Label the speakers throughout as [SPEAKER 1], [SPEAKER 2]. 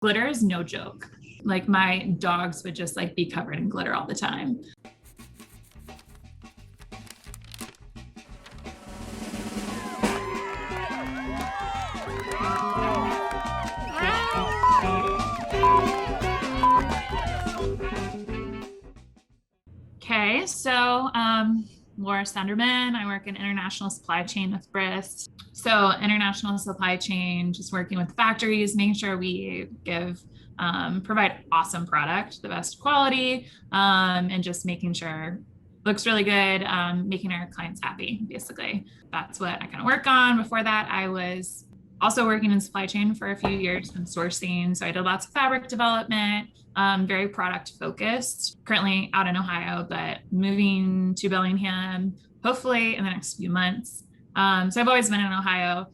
[SPEAKER 1] Glitter is no joke. Like my dogs would just like be covered in glitter all the time. Okay, so Laura Sonderman. I work in international supply chain with Brist. So international supply chain, just working with factories, making sure we provide awesome product, the best quality, and just making sure looks really good, making our clients happy, basically. That's what I kind of work on. Before that, I was also working in supply chain for a few years in sourcing. So I did lots of fabric development, very product focused, currently out in Ohio, but moving to Bellingham, hopefully in the next few months. So I've always been in Ohio.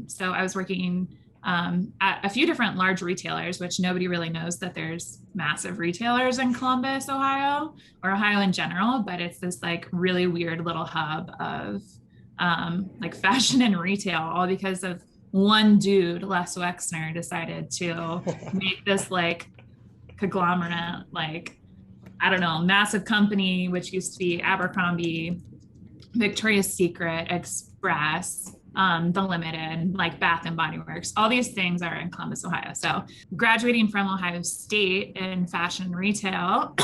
[SPEAKER 1] So I was working at a few different large retailers, which nobody really knows that there's massive retailers in Columbus, Ohio, or Ohio in general, but it's this like really weird little hub of like fashion and retail, all because of one dude, Les Wexner, decided to make this like conglomerate, like, I don't know, massive company, which used to be Abercrombie, Victoria's Secret, Express, The Limited, like Bath and Body Works. All these things are in Columbus, Ohio. So graduating from Ohio State in fashion retail,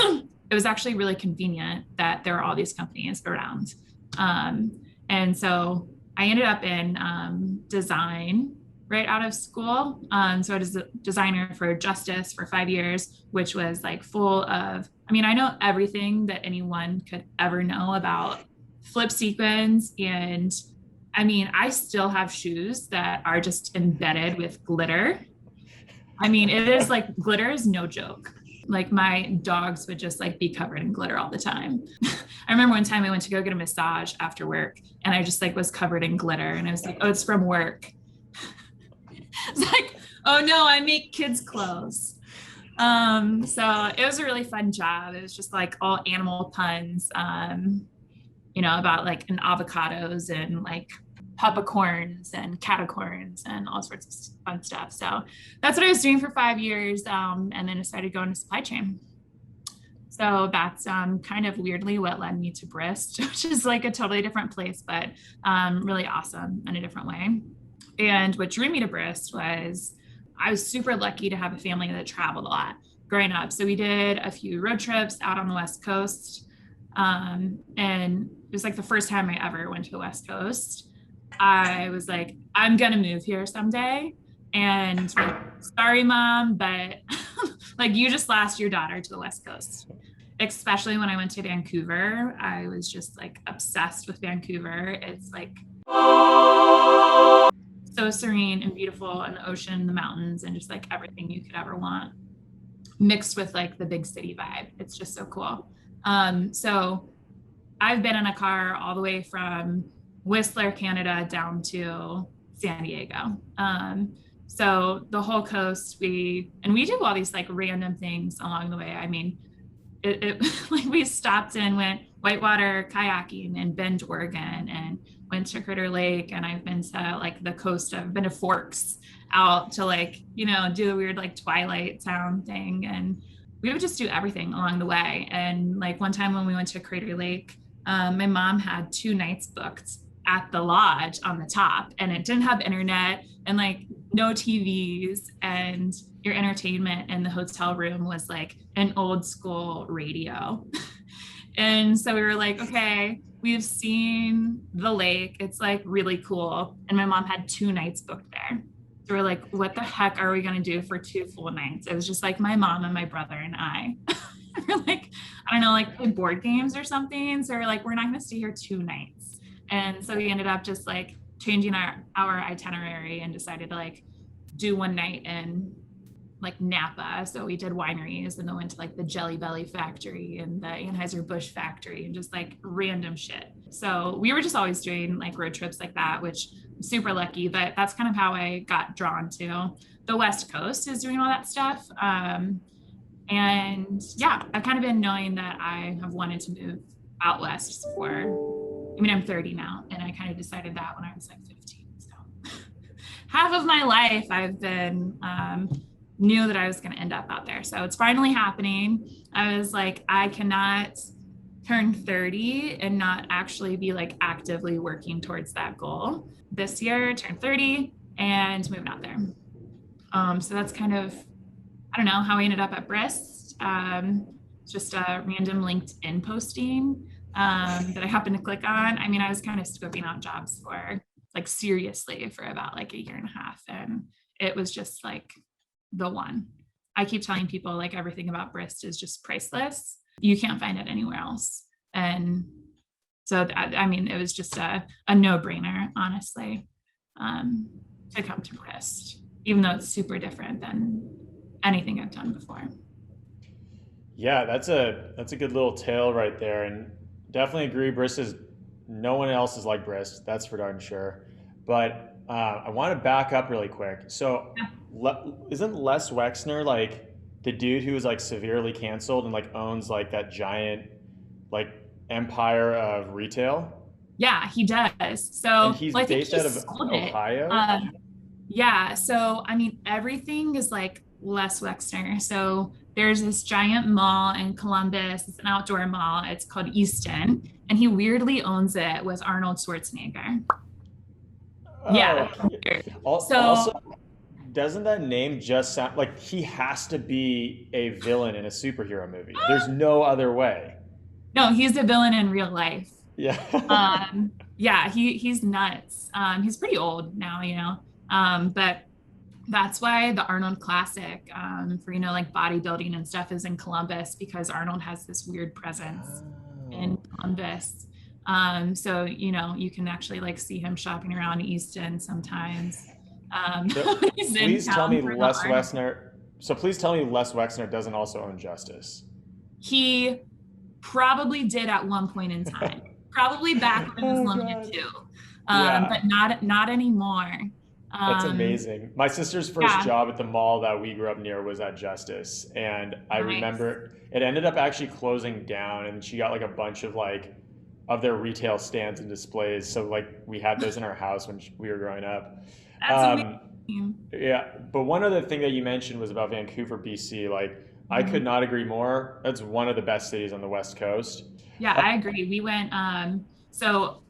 [SPEAKER 1] it was actually really convenient that there were all these companies around. And so I ended up in design right out of school. So I was a designer for Justice for 5 years, which was like full of, I mean, I know everything that anyone could ever know about flip sequins. And I mean, I still have shoes that are just embedded with glitter. I mean, it is like, glitter is no joke. Like my dogs would just like be covered in glitter all the time. I remember one time I went to go get a massage after work and I just like was covered in glitter and I was like, oh, it's from work. It's like, oh no, I make kids clothes. So it was a really fun job. It was just like all animal puns, about like an avocados and like peppercorns and catacorns and all sorts of fun stuff. So that's what I was doing for 5 years. And then decided to go into supply chain. So that's kind of weirdly what led me to Brist, which is like a totally different place, but really awesome in a different way. And what drew me to Brist was I was super lucky to have a family that traveled a lot growing up. So we did a few road trips out on the West Coast. And it was like the first time I ever went to the West Coast. I was like, I'm going to move here someday. And like, sorry, mom, but like you just lost your daughter to the West Coast. Especially when I went to Vancouver, I was just like obsessed with Vancouver. It's like so serene and beautiful, and the ocean, the mountains, and just like everything you could ever want mixed with like the big city vibe. It's just so cool. So I've been in a car all the way from Whistler, Canada down to San Diego. So the whole coast, we do all these like random things along the way. I mean, like we stopped and went whitewater kayaking in Bend, Oregon, and went to Critter Lake. And I've been to like the coast. I've been to Forks out to like, do the weird like Twilight Town thing. And we would just do everything along the way. And like one time when we went to Crater Lake, my mom had 2 nights booked at the lodge on the top, and it didn't have internet and like no TVs, and your entertainment in the hotel room was like an old school radio. And so we were like, okay, we've seen the lake. It's like really cool. And my mom had 2 nights booked there. So we're like, what the heck are we going to do for 2 full nights? It was just like my mom and my brother and I. We're like, I don't know, like play board games or something. So we're like, we're not going to stay here 2 nights. And so we ended up just like changing our itinerary and decided to like do 1 night in like Napa. So we did wineries and then went to like the Jelly Belly factory and the Anheuser-Busch factory and just like random shit. So we were just always doing like road trips like that, which I'm super lucky, but that's kind of how I got drawn to the West Coast, is doing all that stuff. And yeah, I've kind of been knowing that I have wanted to move out West I'm 30 now, and I kind of decided that when I was like 15. So half of my life I've been knew that I was going to end up out there. So it's finally happening. I was like, I cannot turn 30 and not actually be like actively working towards that goal. This year, turn 30 and moving out there. So that's kind of, I don't know how I ended up at Brist. Just a random LinkedIn posting that I happened to click on. I mean, I was kind of scoping out jobs for like seriously for about like a year and a half. And it was just like the one. I keep telling people like everything about Brist is just priceless. You can't find it anywhere else. And so that, I mean, it was just a no-brainer, honestly, to come to Brist, even though it's super different than anything I've done before.
[SPEAKER 2] Yeah, that's a good little tale right there, and definitely agree. Brist is no one else is like Brist. That's for darn sure. But I want to back up really quick. So, isn't Les Wexner like the dude who was like severely canceled and like owns like that giant like empire of retail?
[SPEAKER 1] Yeah, he does.
[SPEAKER 2] And
[SPEAKER 1] So,
[SPEAKER 2] he's
[SPEAKER 1] well, I think
[SPEAKER 2] based
[SPEAKER 1] he
[SPEAKER 2] out of
[SPEAKER 1] sold it.
[SPEAKER 2] Ohio.
[SPEAKER 1] Um, yeah. So, I mean, everything is like Les Wexner. So, there's this giant mall in Columbus. It's an outdoor mall. It's called Easton, and he weirdly owns it with Arnold Schwarzenegger.
[SPEAKER 2] Oh,
[SPEAKER 1] Yeah.
[SPEAKER 2] okay. Also,
[SPEAKER 1] So,
[SPEAKER 2] doesn't that name just sound like he has to be a villain in a superhero movie? There's no other way.
[SPEAKER 1] no, he's a villain in real life.
[SPEAKER 2] Yeah.
[SPEAKER 1] Yeah, he's nuts. He's pretty old now, you know. But that's why the Arnold Classic for like bodybuilding and stuff is in Columbus because Arnold has this weird presence in
[SPEAKER 2] Oh.
[SPEAKER 1] Columbus. So you can actually like see him shopping around Easton sometimes.
[SPEAKER 2] So
[SPEAKER 1] He's in
[SPEAKER 2] please tell
[SPEAKER 1] town
[SPEAKER 2] me
[SPEAKER 1] for the
[SPEAKER 2] Les
[SPEAKER 1] Arnold.
[SPEAKER 2] Wexner. So please tell me Les Wexner doesn't also own Justice.
[SPEAKER 1] He probably did at one point in time, probably back when it was
[SPEAKER 2] Oh
[SPEAKER 1] limited
[SPEAKER 2] God.
[SPEAKER 1] to,
[SPEAKER 2] Yeah,
[SPEAKER 1] but not anymore.
[SPEAKER 2] that's
[SPEAKER 1] Um,
[SPEAKER 2] amazing. My sister's first
[SPEAKER 1] yeah,
[SPEAKER 2] job at the mall that we grew up near was at Justice, and I
[SPEAKER 1] nice.
[SPEAKER 2] remember it ended up actually closing down, and she got like a bunch of like of their retail stands and displays. So like we had those in our house when we were growing up.
[SPEAKER 1] That's
[SPEAKER 2] Um,
[SPEAKER 1] amazing.
[SPEAKER 2] Yeah, but one other thing that you mentioned was about Vancouver, BC. Like, I could
[SPEAKER 1] Mhm.
[SPEAKER 2] not agree more. That's one of the best cities on the West Coast.
[SPEAKER 1] Yeah,
[SPEAKER 2] Uh,
[SPEAKER 1] I agree. We went, so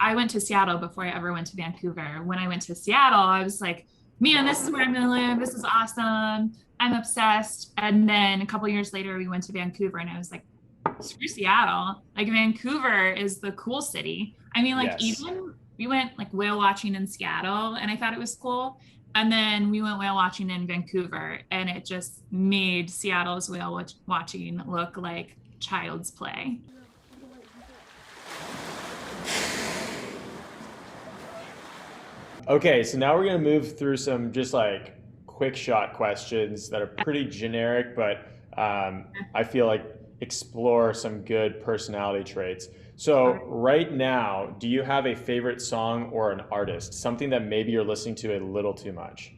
[SPEAKER 1] I went to Seattle before I ever went to Vancouver. When I went to Seattle, I was like, man, this is where I'm gonna live. This is awesome. I'm obsessed. And then a couple years later, we went to Vancouver and I was like, screw Seattle. Like Vancouver is the cool city. I mean, like
[SPEAKER 2] yes.
[SPEAKER 1] even we went like whale watching in Seattle and I thought it was cool. And then we went whale watching in Vancouver and it just made Seattle's watching look like child's play.
[SPEAKER 2] Okay, so now we're gonna move through some just like quick shot questions that are pretty generic, but I feel like explore some good personality traits. So right now, do you have a favorite song or an artist? Something that maybe you're listening to a little too much?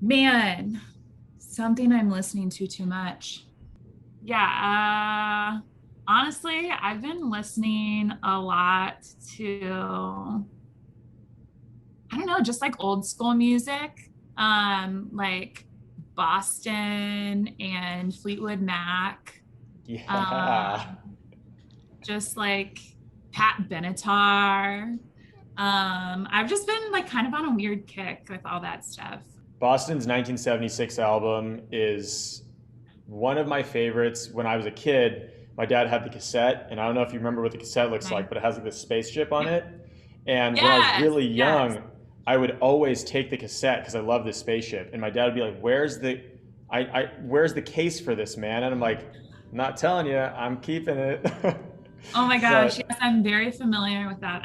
[SPEAKER 1] Man, something I'm listening to too much. Yeah, honestly, I've been listening a lot to, I don't know, just like old school music, like Boston and Fleetwood Mac,
[SPEAKER 2] Yeah.
[SPEAKER 1] um, just like Pat Benatar. I've just been like kind of on a weird kick with all that stuff.
[SPEAKER 2] Boston's 1976 album is one of my favorites. When I was a kid, my dad had the cassette, and I don't know if you remember what the cassette looks
[SPEAKER 1] Okay.
[SPEAKER 2] like, but it has like this spaceship on
[SPEAKER 1] Yeah.
[SPEAKER 2] it. And when I was
[SPEAKER 1] Yes,
[SPEAKER 2] really
[SPEAKER 1] yes.
[SPEAKER 2] young, I would always take the cassette because I love this spaceship. And my dad would be like, where's the case for this, man?" And I'm like, "I'm not telling you, I'm keeping it."
[SPEAKER 1] Oh my gosh,
[SPEAKER 2] But
[SPEAKER 1] yes, I'm very familiar with that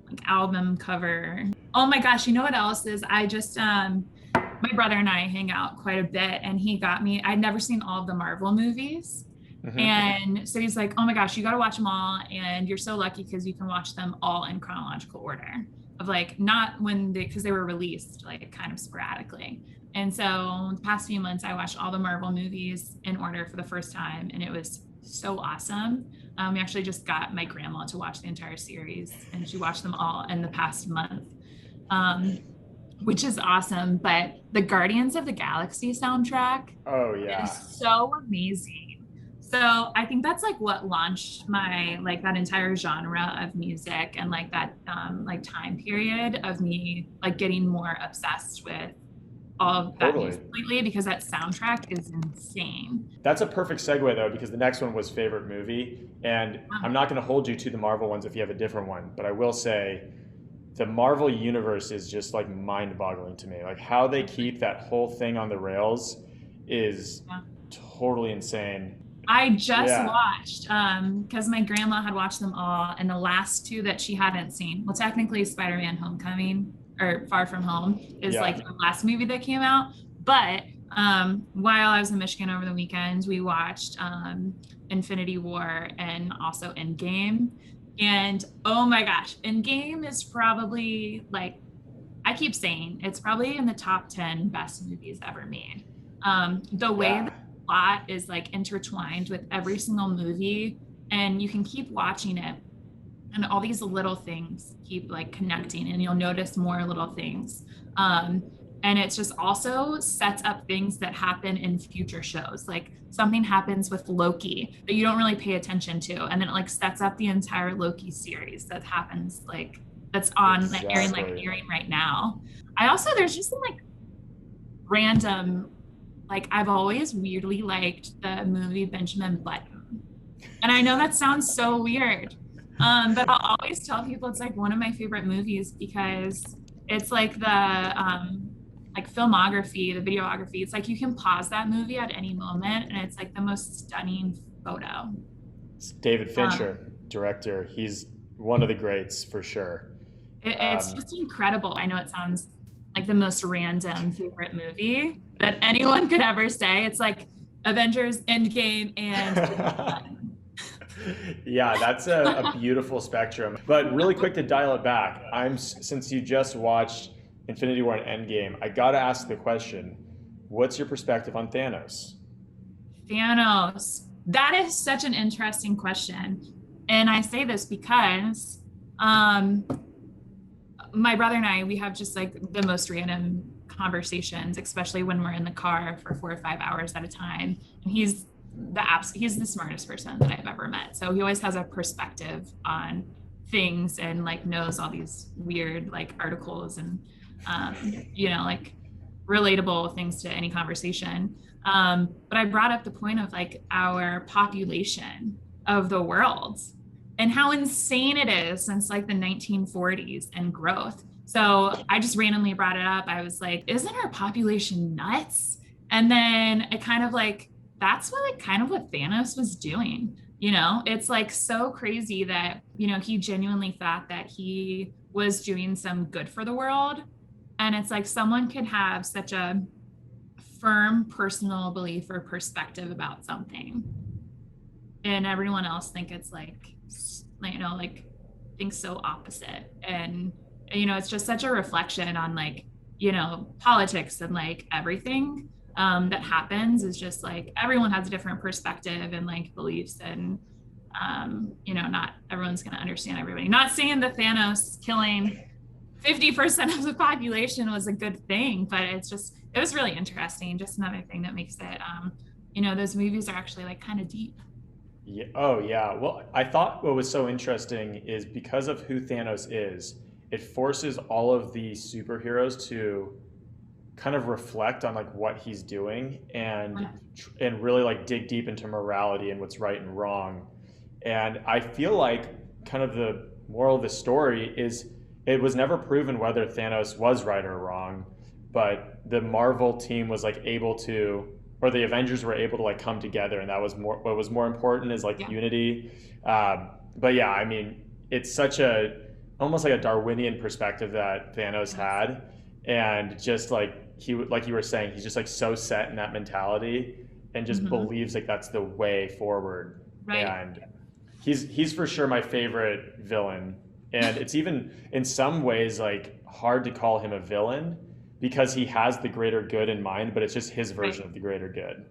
[SPEAKER 1] like album cover. Oh my gosh, you know what else is? I just my brother and I hang out quite a bit and he got me, I'd never seen all of the Marvel movies.
[SPEAKER 2] mhm.
[SPEAKER 1] And so he's like, "Oh my gosh, you got to watch them all and you're so lucky because you can watch them all in chronological order." Of like not when they because they were released like kind of sporadically. And so the past few months I watched all the Marvel movies in order for the first time and it was so awesome. We actually just got my grandma to watch the entire series, and she watched them all in the past month. Um, which is awesome. But the Guardians of the Galaxy soundtrack
[SPEAKER 2] Oh
[SPEAKER 1] is
[SPEAKER 2] yeah,
[SPEAKER 1] so amazing. So I think that's like what launched my like that entire genre of music and like that like time period of me like getting more obsessed with all of that
[SPEAKER 2] totally.
[SPEAKER 1] music lately because that soundtrack is insane.
[SPEAKER 2] That's a perfect segue though, because the next one was favorite movie, and I'm not going to hold you to the Marvel ones if you have a different one, but I will say the Marvel universe is just like mind-boggling to me. Like how they keep that whole thing on the rails is
[SPEAKER 1] Yeah.
[SPEAKER 2] totally insane.
[SPEAKER 1] I just
[SPEAKER 2] Yeah,
[SPEAKER 1] watched because my grandma had watched them all, and the last two that she hadn't seen, well, technically Spider-Man Homecoming or Far From Home is like
[SPEAKER 2] yeah.
[SPEAKER 1] the last movie that came out. But while I was in Michigan over the weekend, we watched Infinity War and also Endgame. And oh my gosh, Endgame is probably like I keep saying it's probably in the top 10 best movies ever made. The way the
[SPEAKER 2] Yeah,
[SPEAKER 1] plot is like intertwined with every single movie, and you can keep watching it, and all these little things keep like connecting, and you'll notice more little things. And it's just also sets up things that happen in future shows. Like something happens with Loki that you don't really pay attention to, and then it like sets up the entire Loki series that happens like that's on like
[SPEAKER 2] exactly.
[SPEAKER 1] airing right now. I also there's just some like random like I've always weirdly liked the movie Benjamin Button. And I know that sounds so weird. But I'll always tell people it's like one of my favorite movies because it's like filmography, the videography. It's like you can pause that movie at any moment and it's like the most stunning photo.
[SPEAKER 2] It's David
[SPEAKER 1] Um,
[SPEAKER 2] Fincher, director. He's one of the greats for sure.
[SPEAKER 1] it's
[SPEAKER 2] Um,
[SPEAKER 1] just incredible. I know it sounds like the most random favorite movie that anyone could ever say. It's like Avengers Endgame and
[SPEAKER 2] yeah, that's a beautiful spectrum. But really quick to dial it back, since you just watched Infinity War and Endgame, I gotta ask the question: what's your perspective on Thanos?
[SPEAKER 1] Thanos. That is such an interesting question. And I say this because um, my brother and I, we have just like the most random conversations, especially when we're in the car for 4 or 5 hours at a time. And he's the smartest person that I've ever met. So he always has a perspective on things and like knows all these weird like articles and like relatable things to any conversation. But I brought up the point of like our population of the world and how insane it is since like the 1940s and growth. So I just randomly brought it up. I was like, isn't our population nuts? And then it kind of like, that's what like kind of what Thanos was doing. It's like so crazy that, he genuinely thought that he was doing some good for the world. And it's like someone could have such a firm personal belief or perspective about something and everyone else think it's like thinks so opposite. And it's just such a reflection on like politics and like everything that happens is just like everyone has a different perspective and like beliefs and not everyone's going to understand everybody. Not saying that Thanos killing 50% of the population was a good thing, but it was really interesting. Just another thing that makes it those movies are actually like kind of deep.
[SPEAKER 2] Yeah, oh yeah. Well, I thought what was so interesting is because of who Thanos is, it forces all of the superheroes to kind of reflect on like what he's doing and really like dig deep into morality and what's right and wrong. And I feel like kind of the moral of the story is it was never proven whether Thanos was right or wrong, but the Marvel team was like able to, or the Avengers were able to like come together, and that was more what was more important is like
[SPEAKER 1] Yeah.
[SPEAKER 2] unity. But yeah, I mean, it's such a almost like a Darwinian perspective that Thanos
[SPEAKER 1] Yes.
[SPEAKER 2] had, and just like like you were saying, he's just like so set in that mentality and just
[SPEAKER 1] Mm-hmm.
[SPEAKER 2] believes like that's the way forward.
[SPEAKER 1] Right.
[SPEAKER 2] And he's for sure my favorite villain, and it's even in some ways like hard to call him a villain because he has the greater good in mind, but it's just his version
[SPEAKER 1] Right.
[SPEAKER 2] of the greater good.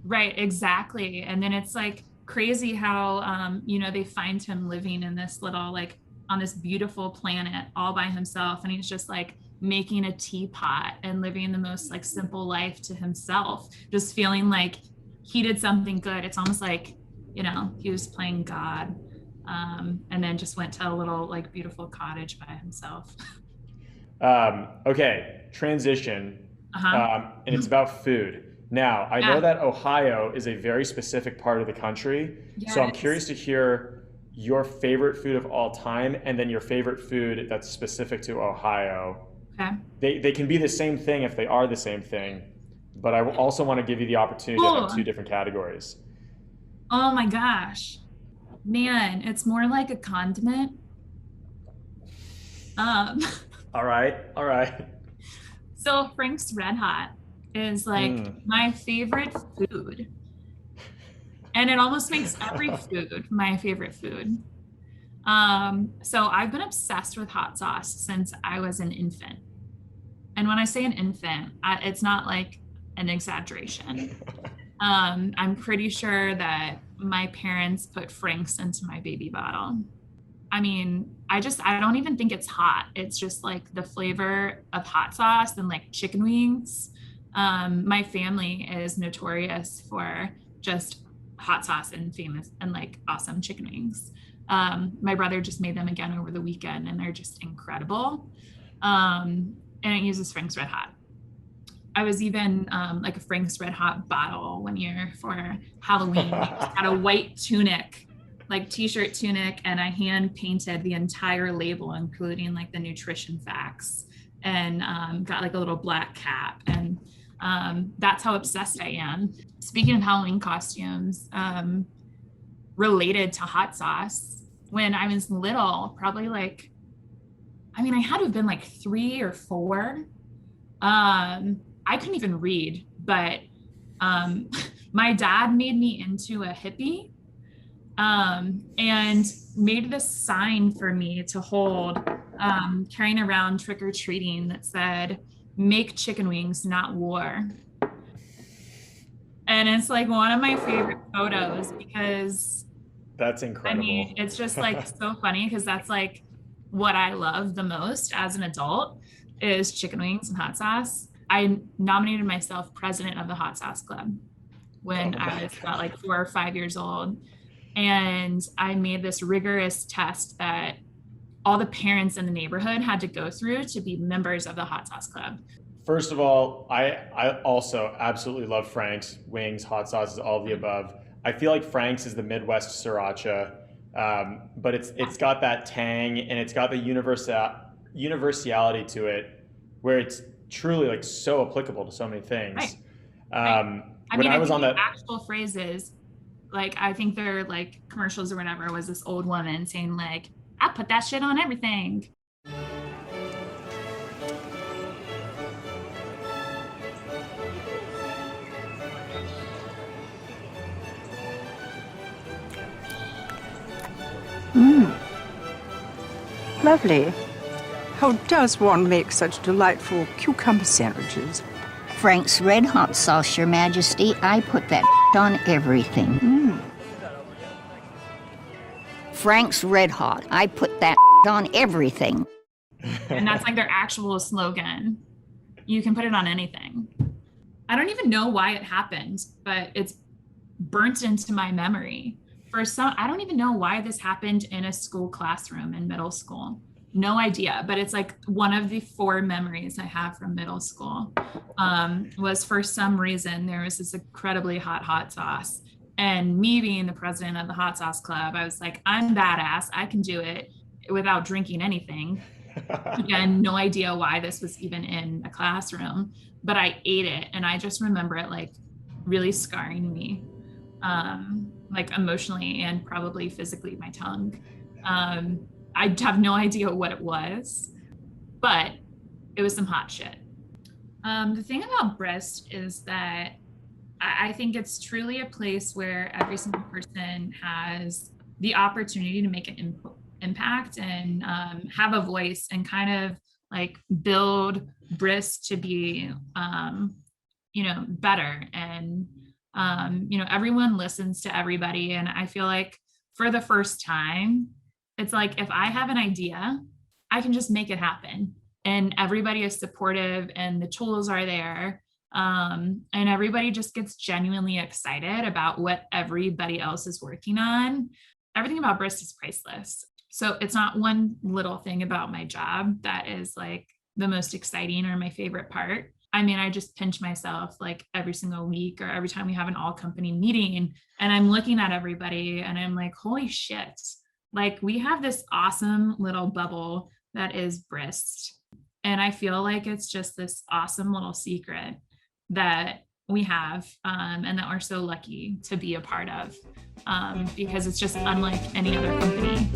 [SPEAKER 1] Right. Exactly. And then it's like crazy how they find him living in this little like on this beautiful planet all by himself, and he's just like making a teapot and living the most like simple life to himself, just feeling like he did something good. It's almost like, he was playing God. And then just went to a little like beautiful cottage by himself.
[SPEAKER 2] Okay, transition,
[SPEAKER 1] Uh-huh.
[SPEAKER 2] and it's about food. Now, I know
[SPEAKER 1] Yeah.
[SPEAKER 2] that Ohio is a very specific part of the country, so I'm
[SPEAKER 1] Yes.
[SPEAKER 2] curious to hear your favorite food of all time and then your favorite food that's specific to Ohio.
[SPEAKER 1] Okay.
[SPEAKER 2] They can be the same thing if they are the same thing, but I also want to give you the opportunity to have two
[SPEAKER 1] Oh,
[SPEAKER 2] different categories.
[SPEAKER 1] oh my gosh. Man, it's more like a condiment. Um,
[SPEAKER 2] All right, all right.
[SPEAKER 1] so Frank's Red Hot is like
[SPEAKER 2] Mm.
[SPEAKER 1] my favorite food. And it almost makes every food my favorite food. So I've been obsessed with hot sauce since I was an infant. And when I say an infant, it's not like an exaggeration. I'm pretty sure that my parents put Frank's into my baby bottle. I mean, I don't even think it's hot. It's just like the flavor of hot sauce and like chicken wings. My family is notorious for just hot sauce and famous and like awesome chicken wings. My brother just made them again over the weekend and they're just incredible. And it uses Frank's Red Hot. I was even like a Frank's Red Hot bottle one year for Halloween. I just had a white tunic, like t-shirt tunic, and I hand painted the entire label, including like the nutrition facts, and got like a little black cap. And that's how obsessed I am. Speaking of Halloween costumes, related to hot sauce, when I was little, probably like, I mean, I had to have been like 3 or 4. I couldn't even read, but um, my dad made me into a hippie, and made this sign for me to hold, carrying around trick or treating, that said, "Make chicken wings, not war." And it's like one of my favorite photos because
[SPEAKER 2] That's
[SPEAKER 1] I mean,
[SPEAKER 2] incredible.
[SPEAKER 1] it's just like so funny because that's like what I love the most as an adult is chicken wings and hot sauce. I nominated myself president of the hot sauce club when
[SPEAKER 2] Oh
[SPEAKER 1] I
[SPEAKER 2] my
[SPEAKER 1] was about
[SPEAKER 2] God.
[SPEAKER 1] like 4 or 5 years old. And I made this rigorous test that all the parents in the neighborhood had to go through to be members of the hot sauce club.
[SPEAKER 2] First of all, I also absolutely love Frank's wings, hot sauces, all of the above. I feel like Frank's is the Midwest sriracha, but it's got that tang and it's got the universality to it, where it's truly like so applicable to so many
[SPEAKER 1] Right.
[SPEAKER 2] things.
[SPEAKER 1] Right. I
[SPEAKER 2] When
[SPEAKER 1] mean,
[SPEAKER 2] I
[SPEAKER 1] I
[SPEAKER 2] was
[SPEAKER 1] think
[SPEAKER 2] on
[SPEAKER 1] the
[SPEAKER 2] that,
[SPEAKER 1] actual phrase is like, I think they're like commercials or whatever, was this old woman saying like, "I put that shit on everything."
[SPEAKER 3] Lovely. How does one make such delightful cucumber sandwiches?
[SPEAKER 4] Frank's Red Hot sauce, Your Majesty. I put that on everything. Frank's Red Hot. I put that on everything.
[SPEAKER 1] And that's like their actual slogan. You can put it on anything. I don't even know why it happened, but it's burnt into my memory. I don't even know why this happened in a school classroom in middle school. No idea, but it's like one of the 4 memories I have from middle school, was for some reason there was this incredibly hot sauce. And me being the president of the hot sauce club, I was like, I'm badass. I can do it without drinking anything. Again, no idea why this was even in a classroom, but I ate it and I just remember it like really scarring me, like emotionally and probably physically, my tongue. I have no idea what it was, but it was some hot shit. The thing about Brist is that I think it's truly a place where every single person has the opportunity to make an impact and have a voice and kind of like build Brist to be, better. And, everyone listens to everybody. And I feel like for the first time, it's like if I have an idea, I can just make it happen. and everybody is supportive and the tools are there. And everybody just gets genuinely excited about what everybody else is working on. Everything about Brist is priceless. So it's not one little thing about my job that is like the most exciting or my favorite part. I mean, I just pinch myself like every single week or every time we have an all company meeting, and I'm looking at everybody and I'm like, holy shit, like we have this awesome little bubble that is Brist. And I feel like it's just this awesome little secret that we have, and that we're so lucky to be a part of, because it's just unlike any other company.